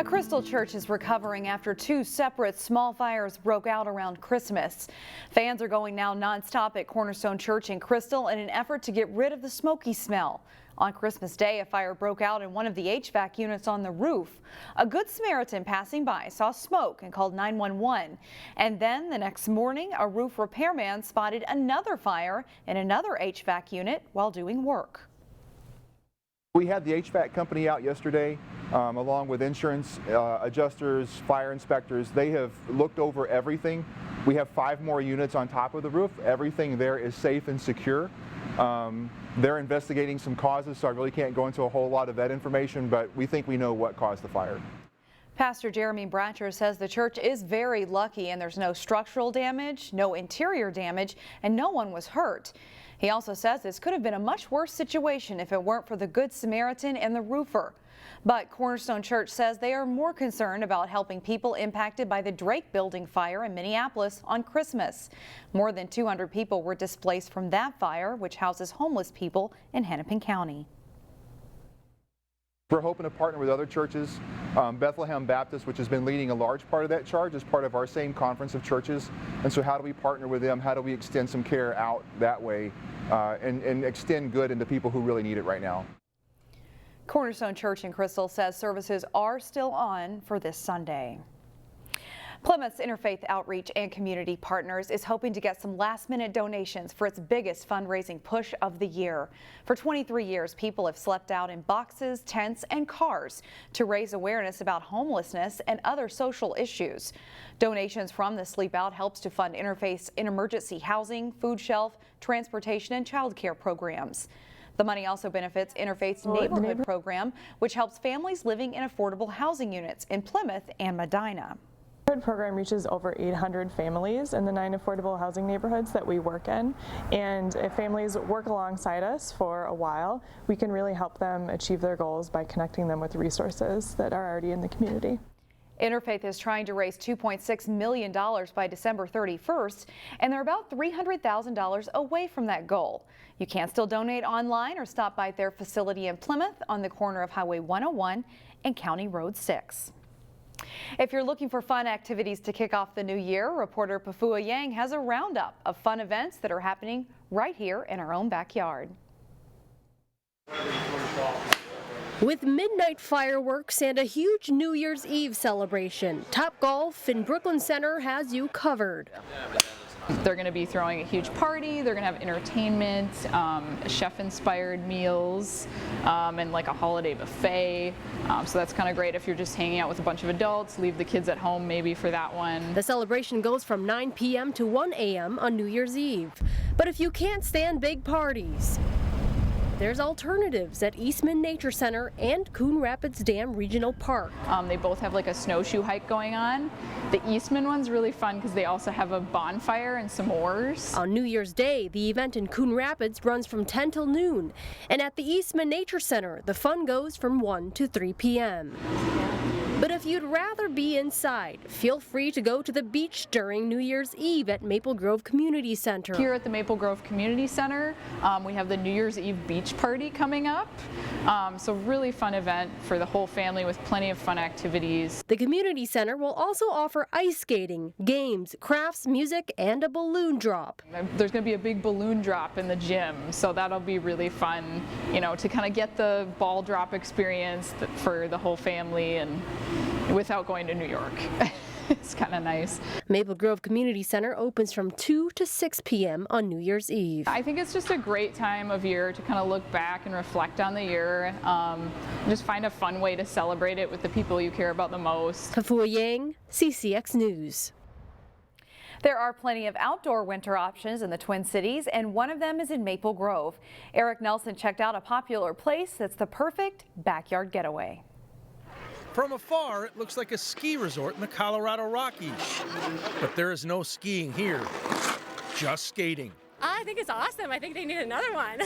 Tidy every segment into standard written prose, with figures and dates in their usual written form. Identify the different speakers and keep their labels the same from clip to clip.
Speaker 1: A Crystal church is recovering after two separate small fires broke out around Christmas. Fans are going now nonstop at Cornerstone Church in Crystal in an effort to get rid of the smoky smell. On Christmas Day, a fire broke out in one of the HVAC units on the roof. A Good Samaritan passing by saw smoke and called 911. And then the next morning, a roof repairman spotted another fire in another HVAC unit while doing work.
Speaker 2: We had the HVAC company out yesterday, along with insurance adjusters, fire inspectors. They have looked over everything. We have 5 more units on top of the roof. Everything there is safe and secure. They're investigating some causes, so I really can't go into a whole lot of that information, but we think we know what caused the fire.
Speaker 1: Pastor Jeremy Bratcher says the church is very lucky and there's no structural damage, no interior damage, and no one was hurt. He also says this could have been a much worse situation if it weren't for the Good Samaritan and the roofer. But Cornerstone Church says they are more concerned about helping people impacted by the Drake Building fire in Minneapolis on Christmas. More than 200 people were displaced from that fire, which houses homeless people in Hennepin County.
Speaker 2: We're hoping to partner with other churches. Bethlehem Baptist, which has been leading a large part of that charge, is part of our same conference of churches. And so how do we partner with them? How do we extend some care out that way and extend good into people who really need it right now?
Speaker 1: Cornerstone Church in Crystal says services are still on for this Sunday. Plymouth's Interfaith Outreach and Community Partners is hoping to get some last-minute donations for its biggest fundraising push of the year. For 23 years, people have slept out in boxes, tents, and cars to raise awareness about homelessness and other social issues. Donations from the Sleep Out helps to fund Interfaith's emergency housing, food shelf, transportation, and child care programs. The money also benefits Interfaith's neighborhood program, which helps families living in affordable housing units in Plymouth and Medina.
Speaker 3: The program reaches over 800 families in the 9 affordable housing neighborhoods that we work in, and if families work alongside us for a while, we can really help them achieve their goals by connecting them with resources that are already in the community.
Speaker 1: Interfaith is trying to raise $2.6 million by December 31st, and they're about $300,000 away from that goal. You can still donate online or stop by their facility in Plymouth on the corner of Highway 101 and County Road 6. If you're looking for fun activities to kick off the new year, reporter Pafua Yang has a roundup of fun events that are happening right here in our own backyard.
Speaker 4: With midnight fireworks and a huge New Year's Eve celebration, Topgolf in Brooklyn Center has you covered.
Speaker 5: They're going to be throwing a huge party, they're going to have entertainment, chef-inspired meals, and like a holiday buffet. So that's kind of great if you're just hanging out with a bunch of adults, leave the kids at home maybe for that one.
Speaker 4: The celebration goes from 9 p.m. to 1 a.m. on New Year's Eve. But if you can't stand big parties, there's alternatives at Eastman Nature Center and Coon Rapids Dam Regional Park.
Speaker 5: They both have like a snowshoe hike going on. The Eastman one's really fun because they also have a bonfire and s'mores.
Speaker 4: On New Year's Day, the event in Coon Rapids runs from 10 till noon. And at the Eastman Nature Center, the fun goes from 1 to 3 p.m. But if you'd rather be inside, feel free to go to the beach during New Year's Eve at Maple Grove Community Center.
Speaker 5: Here at the Maple Grove Community Center, we have the New Year's Eve beach party coming up. So really fun event for the whole family with plenty of fun activities.
Speaker 4: The Community Center will also offer ice skating, games, crafts, music, and a balloon drop.
Speaker 5: There's going to be a big balloon drop in the gym, so that'll be really fun, you know, to kind of get the ball drop experience for the whole family and without going to New York. It's kind of nice.
Speaker 4: Maple Grove Community Center opens from 2 to 6 p.m. on New Year's Eve.
Speaker 5: I think it's just a great time of year to kind of look back and reflect on the year. Just find a fun way to celebrate it with the people you care about the most.
Speaker 4: Pafua Yang, CCX News.
Speaker 1: There are plenty of outdoor winter options in the Twin Cities, and one of them is in Maple Grove. Eric Nelson checked out a popular place that's the perfect backyard getaway.
Speaker 6: From afar, it looks like a ski resort in the Colorado Rockies. But there is no skiing here, just skating.
Speaker 7: I think it's awesome. I think they need another one.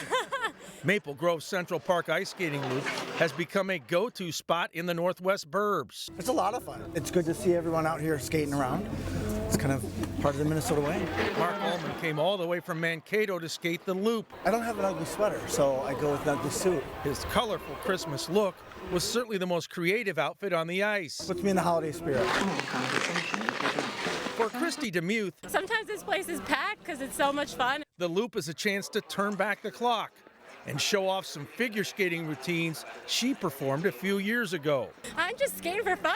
Speaker 6: Maple Grove Central Park Ice Skating Loop has become a go-to spot in the Northwest Burbs.
Speaker 8: It's a lot of fun. It's good to see everyone out here skating around. It's kind of part of the Minnesota way.
Speaker 6: Mark Ullman came all the way from Mankato to skate the loop.
Speaker 8: I don't have an ugly sweater, so I go with an ugly suit.
Speaker 6: His colorful Christmas look was certainly the most creative outfit on the ice.
Speaker 8: Puts me in the holiday spirit.
Speaker 6: For Christy DeMuth,
Speaker 7: Sometimes this place is packed because it's so much fun.
Speaker 6: the loop is a chance to turn back the clock and show off some figure skating routines she performed a few years ago.
Speaker 7: I'm just skating for fun.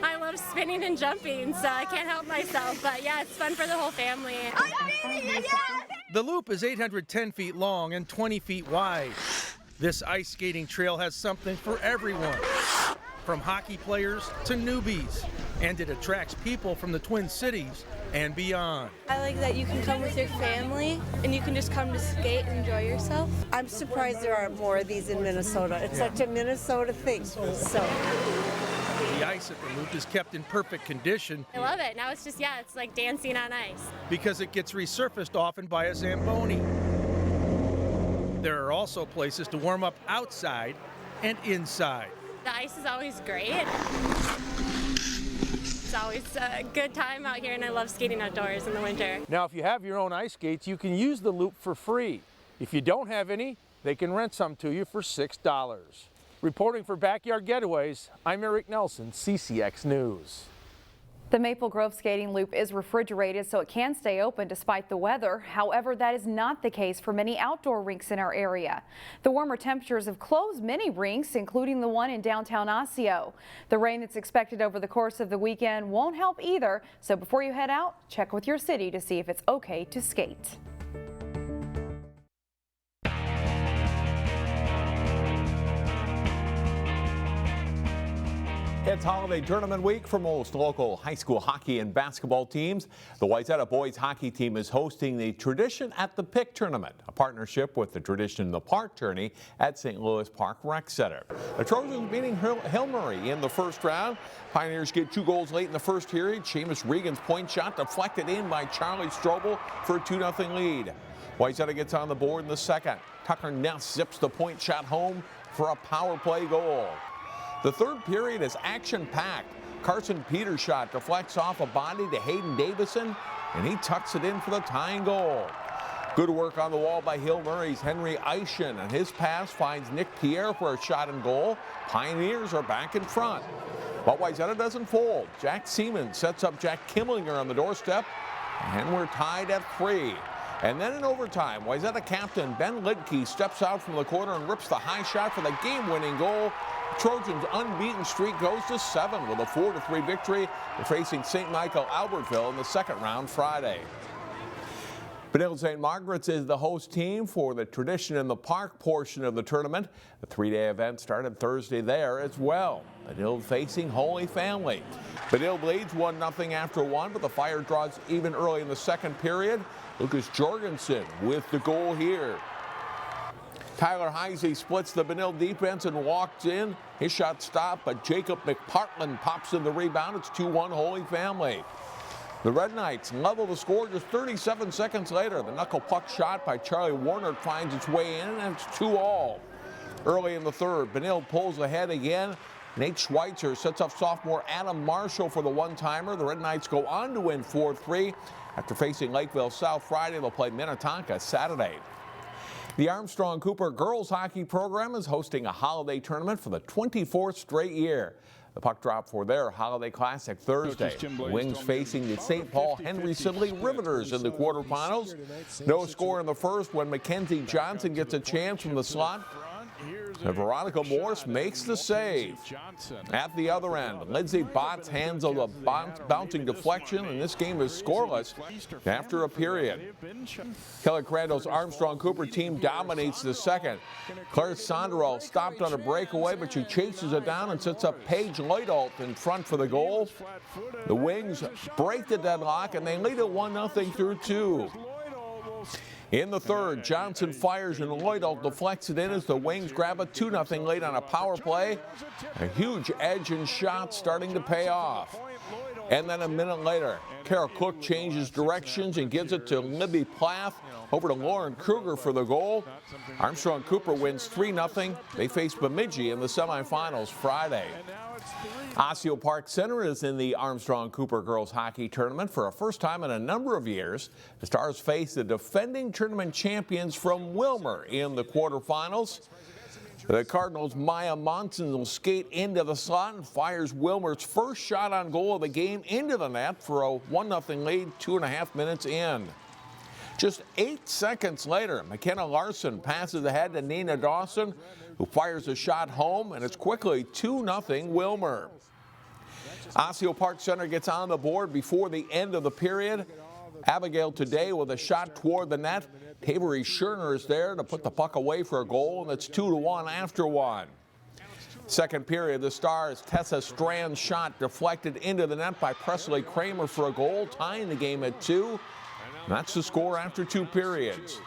Speaker 7: I love spinning and jumping, so I can't help myself. But yeah, it's fun for the whole family.
Speaker 6: The loop is 810 feet long and 20 feet wide. This ice skating trail has something for everyone, from hockey players to newbies, and it attracts people from the Twin Cities and beyond.
Speaker 9: I like that you can come with your family and you can just come to skate and enjoy yourself.
Speaker 10: I'm surprised there aren't more of these in Minnesota. It's such a Minnesota thing. So
Speaker 6: The ice at the loop is kept in perfect condition
Speaker 7: I love it. Now it's just, yeah, it's like dancing on ice.
Speaker 6: because it gets resurfaced often by a Zamboni. There are also places to warm up outside and inside.
Speaker 7: The ice is always great. It's always a good time out here, and I love skating outdoors in the winter.
Speaker 6: Now, if you have your own ice skates, you can use the loop for free. If you don't have any, they can rent some to you for $6. Reporting for Backyard Getaways, I'm Eric Nelson, CCX News.
Speaker 1: The Maple Grove skating loop is refrigerated so it can stay open despite the weather. However, that is not the case for many outdoor rinks in our area. The warmer temperatures have closed many rinks, including the one in downtown Osseo. The rain that's expected over the course of the weekend won't help either. So before you head out, check with your city to see if it's okay to skate.
Speaker 11: It's holiday tournament week for most local high school hockey and basketball teams. The Wayzata boys hockey team is hosting the Tradition at the Pick tournament, a partnership with the Tradition in the Park tourney at St. Louis Park Rec Center. The Trojans beating Hill Murray in the first round. Pioneers get 2 goals late in the first period. Seamus Regan's point shot deflected in by Charlie Strobel for a 2-0 lead. Wayzata gets on the board in the second. Tucker Ness zips the point shot home for a power play goal. The third period is action-packed. Carson Peters' shot deflects off a body to Hayden Davison, and he tucks it in for the tying goal. Good work on the wall by Hill Murray's Henry Eischen, and his pass finds Nick Pierre for a shot and goal. Pioneers are back in front. But Wayzata doesn't fold. Jack Seaman sets up Jack Kimlinger on the doorstep, and we're tied at 3. And then in overtime, Wayzata captain Ben Lidke steps out from the corner and rips the high shot for the game-winning goal. Trojans' unbeaten streak goes to 7 with a 4-3 victory. They're facing St. Michael Albertville in the second round Friday. Benilde-St. Margaret's is the host team for the Tradition in the Park portion of the tournament. The 3-day event started Thursday there as well. Benilde facing Holy Family. Benilde leads 1-0 after 1, but the Fire draws even early in the second period. Lucas Jorgensen with the goal here. Tyler Heisey splits the Benilde defense and walks in. His shot stopped, but Jacob McPartland pops in the rebound. It's 2-1 Holy Family. The Red Knights level the score just 37 seconds later. The knuckle puck shot by Charlie Warner finds its way in, and it's 2-2. Early in the third, Benilde pulls ahead again. Nate Schweitzer sets up sophomore Adam Marshall for the one-timer. The Red Knights go on to win 4-3. After facing Lakeville South Friday, they'll play Minnetonka Saturday. The Armstrong-Cooper girls hockey program is hosting a holiday tournament for the 24th straight year. The puck drop for their Holiday Classic Thursday. Wings facing the St. Paul Henry Sibley Riveters in the quarterfinals. No score in the first when Mackenzie Johnson gets a chance from the slot. And Veronica Morse makes the save. At the other end, Lindsay Botts handles a bouncing deflection, and this game is scoreless after a period. Kelly Crandall's Armstrong-Cooper team dominates the second. Claire Sonderall stopped on a breakaway, but she chases it down and sets up Paige Lloydault in front for the goal. The Wings break the deadlock, and they lead it 1-0 through 2. In the third, Johnson fires and Lloydault deflects it in as the Wings grab a 2-0 lead on a power play. A huge edge and shot starting to pay off. And then a minute later, Carol Cook changes directions and gives it to Libby Plath. Over to Lauren Kruger for the goal. Armstrong-Cooper wins 3-0. They face Bemidji in the semifinals Friday. Osseo-Park Center is in the Armstrong-Cooper girls hockey tournament for a first time in a number of years. The Stars face the defending tournament champions from Willmar in the quarterfinals. The Cardinals' Maya Monson will skate into the slot and fires Willmar's first shot on goal of the game into the net for a 1-0 lead 2.5 minutes in. Just 8 seconds later, McKenna Larson passes ahead to Nina Dawson, who fires a shot home, and it's quickly 2-0 Willmar. Osseo-Park Center gets on the board before the end of the period. Abigail Today with a shot toward the net. Tavery Scherner is there to put the puck away for a goal, and it's 2-1 after one. Second period, the Stars' Tessa Strand's shot deflected into the net by Presley KRAMER for a goal, tying the game at 2. That's the score after 2 periods.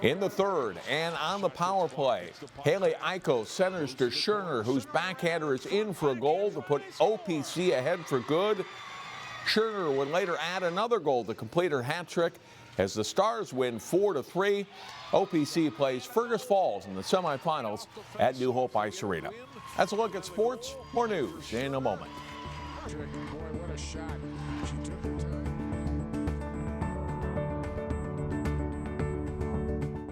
Speaker 11: In the third and on the power play, Haley Iko centers to Scherner, whose backhander is in for a goal to put OPC ahead for good. Scherner would later add another goal to complete her hat trick as the Stars win 4-3. OPC plays Fergus Falls in the semifinals at New Hope Ice Arena. That's a look at sports. More news in a moment.
Speaker 12: Boy, what a shot. She took her time.